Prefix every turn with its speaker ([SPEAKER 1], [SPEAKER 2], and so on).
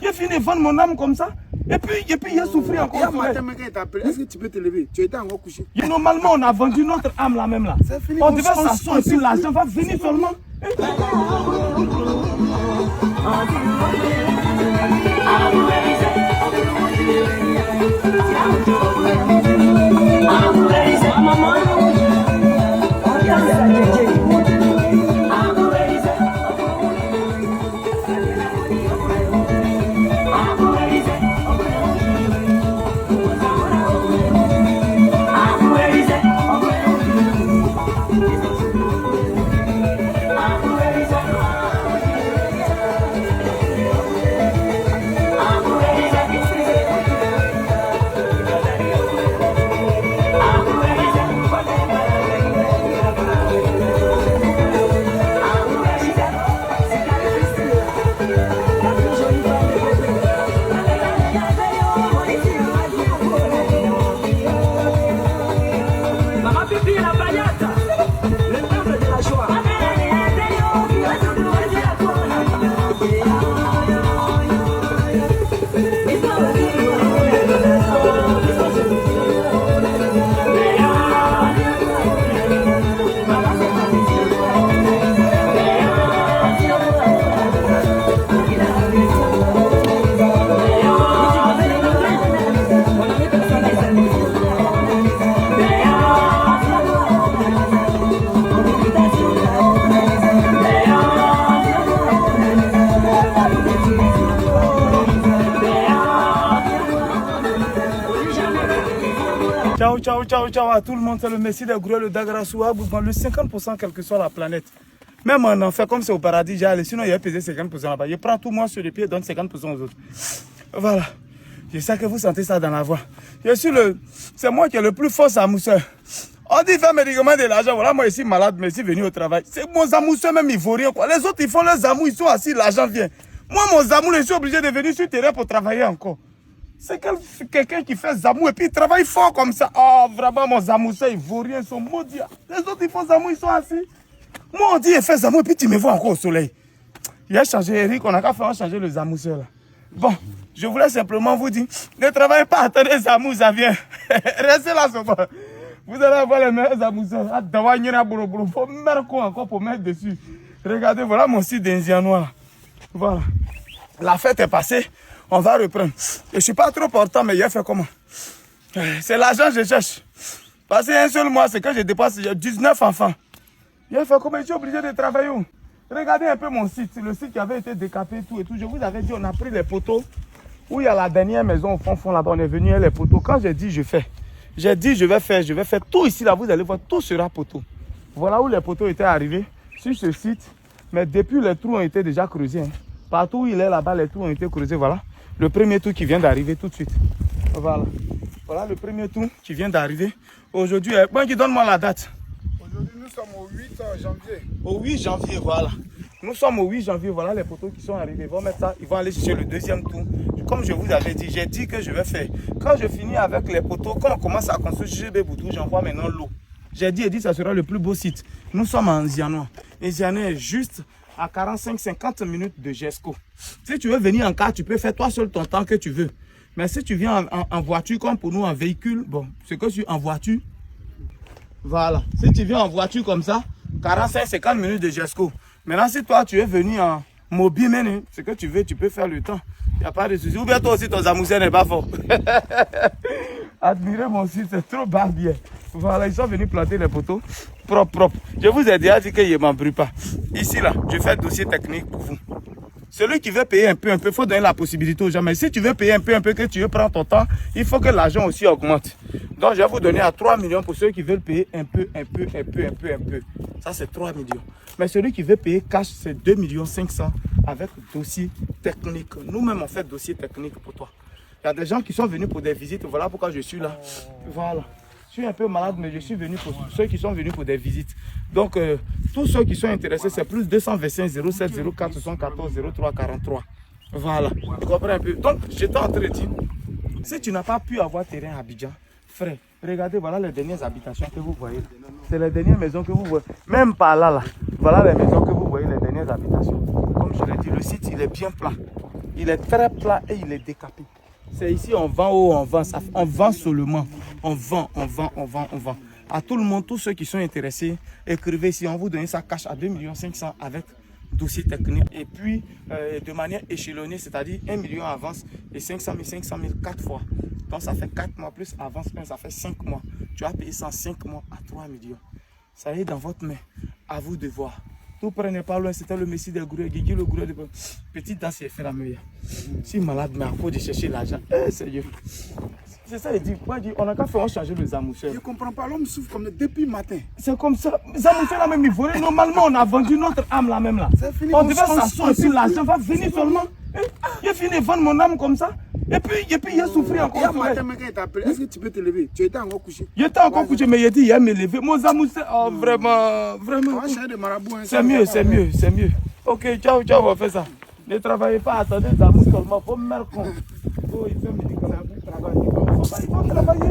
[SPEAKER 1] J'ai fini de vendre mon âme comme ça. Et puis il a souffert encore.
[SPEAKER 2] Est-ce que tu peux te lever? Tu étais encore couché.
[SPEAKER 1] Normalement, on a vendu notre âme là même là. On devait s'asseoir ici, l'argent va venir seulement. Ciao à tout le monde, c'est le Messie des Gros, le Dagrassoua, le 50% quelle que soit la planète. Même en enfer, comme c'est au paradis, j'ai allé, sinon il a pesé 50% là-bas. Je prends tout moi sur les pieds et donne 50% aux autres. Voilà. Je sais que vous sentez ça dans la voix. C'est moi qui est le plus fort zamousseur. On dit faire médicaments de l'argent. Voilà, moi ici malade, mais ici venu au travail. C'est mon zamousseur même ivoirien quoi. Les autres ils font leurs zamous, ils sont assis, l'argent vient. Moi mon zamou, je suis obligé de venir sur le terrain pour travailler encore. C'est quelqu'un qui fait zamou et puis il travaille fort comme ça. Oh, vraiment, mon zamou, ça, ivoirien, ils sont maudits. Les autres, ils font zamou, ils sont assis. Moi, on dit, il fait zamou et puis tu me vois encore au soleil. Il a changé, Eric, on a qu'à faire changer le zamou, là. Bon, je voulais simplement vous dire, ne travaillez pas, attendez zamou, ça vient. Restez là, souvent. Vous allez avoir les meilleurs zamousseurs. Il faut mettre quoi encore pour mettre dessus. Regardez, voilà mon site d'Indianois. Voilà. La fête est passée. On va reprendre. Je ne suis pas trop portant, mais il a fait comment? C'est l'argent que je cherche. Parce qu'un seul mois, c'est que je dépasse 19 enfants. Il a fait comment? Je suis obligé de travailler. Regardez un peu mon site. Le site qui avait été décapé, tout et tout. Je vous avais dit, on a pris les poteaux. Où il y a la dernière maison au fond là-bas. On est venu les poteaux. Quand j'ai dit, je fais. J'ai dit, je vais faire tout ici, là. Vous allez voir, tout sera poteau. Voilà où les poteaux étaient arrivés. Sur ce site. Mais depuis, les trous ont été déjà creusés. Hein. Partout où il est là-bas, les trous ont été creusés. Voilà. Le premier tour qui vient d'arriver tout de suite. Voilà. Voilà le premier tour qui vient d'arriver. Aujourd'hui, donne-moi la date.
[SPEAKER 2] Aujourd'hui, nous sommes au 8 janvier.
[SPEAKER 1] Au 8 janvier, voilà. Nous sommes au 8 janvier. Voilà les poteaux qui sont arrivés. Ils vont mettre ça. Ils vont aller chercher le deuxième tour. Comme je vous avais dit, j'ai dit que je vais faire. Quand je finis avec les poteaux, quand on commence à construire GB Boutou, j'envoie maintenant l'eau. J'ai dit, ça sera le plus beau site. Nous sommes en Zianois. Et Zianois est juste à 45-50 minutes de Gesco. Si tu veux venir en car, tu peux faire toi seul ton temps que tu veux. Mais si tu viens en voiture, comme pour nous en véhicule, bon, c'est que tu es en voiture. Voilà. Si tu viens en voiture comme ça, 45-50 minutes de Gesco. Maintenant, si toi, tu es venu en mobile, ce que tu veux, tu peux faire le temps. Il n'y a pas de souci. Ou bien toi aussi, ton zamoussé n'est pas fort. Admirez mon site, c'est trop barbier. Voilà, ils sont venus planter les poteaux propres. Je vous ai déjà dit que je ne m'embrouille pas. Ici, là, je fais dossier technique pour vous. Celui qui veut payer un peu, il faut donner la possibilité aux gens. Mais si tu veux payer un peu, que tu veux prendre ton temps, il faut que l'argent aussi augmente. Donc, je vais vous donner à 3 millions pour ceux qui veulent payer un peu. Ça, c'est 3 millions. Mais celui qui veut payer cash, c'est 2 500 000 avec dossier technique. Nous-mêmes, on fait dossier technique pour toi. Il y a des gens qui sont venus pour des visites. Voilà pourquoi je suis là. Voilà. Je suis un peu malade, mais je suis venu pour ceux qui sont venus pour des visites. Donc, tous ceux qui sont intéressés, c'est plus 225 07 04 74 03 43. Voilà. Tu comprends un peu? Donc, j'étais en train de dire, si tu n'as pas pu avoir terrain à Abidjan, frère, regardez, voilà les dernières habitations que vous voyez. C'est les dernières maisons que vous voyez. Même par là, voilà les maisons que vous voyez, les dernières habitations. Comme je l'ai dit, le site, il est bien plat. Il est très plat et il est décapé. C'est ici, on vend ou on vend. On vend seulement. On vend. À tout le monde, tous ceux qui sont intéressés, écrivez ici. On vous donne ça cash à 2 500 000 avec dossier technique. Et puis, de manière échelonnée, c'est-à-dire 1 million avance et 500 000, 4 fois. Donc, ça fait 4 mois plus avance, ça fait 5 mois. Tu vas payer ça en 5 mois à 3 millions. Ça y est dans votre main. À vous de voir. Tout prenez pas loin, c'était le Messie des gourous, Guigui le gourou de petit dans ses frères à meilleur. Je suis malade, mais à cause de chercher l'argent. Sérieux. C'est ça, il dit. Quoi, on a qu'à faire changer le zamouchel.
[SPEAKER 2] Je ne comprends pas, l'homme souffre comme depuis le matin.
[SPEAKER 1] C'est comme ça. Zamouchel là même, il volait. Normalement, on a vendu notre âme là même là.
[SPEAKER 2] Fini,
[SPEAKER 1] on devait s'asseoir et puis l'argent va venir seulement. Il a fini de vendre mon âme comme ça. Et puis il a souffert encore.
[SPEAKER 2] Hier matin, il t'a appelé. Est-ce que tu peux te lever? Tu étais encore couché.
[SPEAKER 1] Il était encore couché, mais il a dit, il a me levé. Mon zamouchel, oh, vraiment.
[SPEAKER 2] On va changer de marabout.
[SPEAKER 1] C'est mieux. Ok, ciao, on va faire ça. Ne travaillez pas, attendez, zamouchel seulement. Faut me mettre compte. Oh, il fait médicament. Il faut travailler.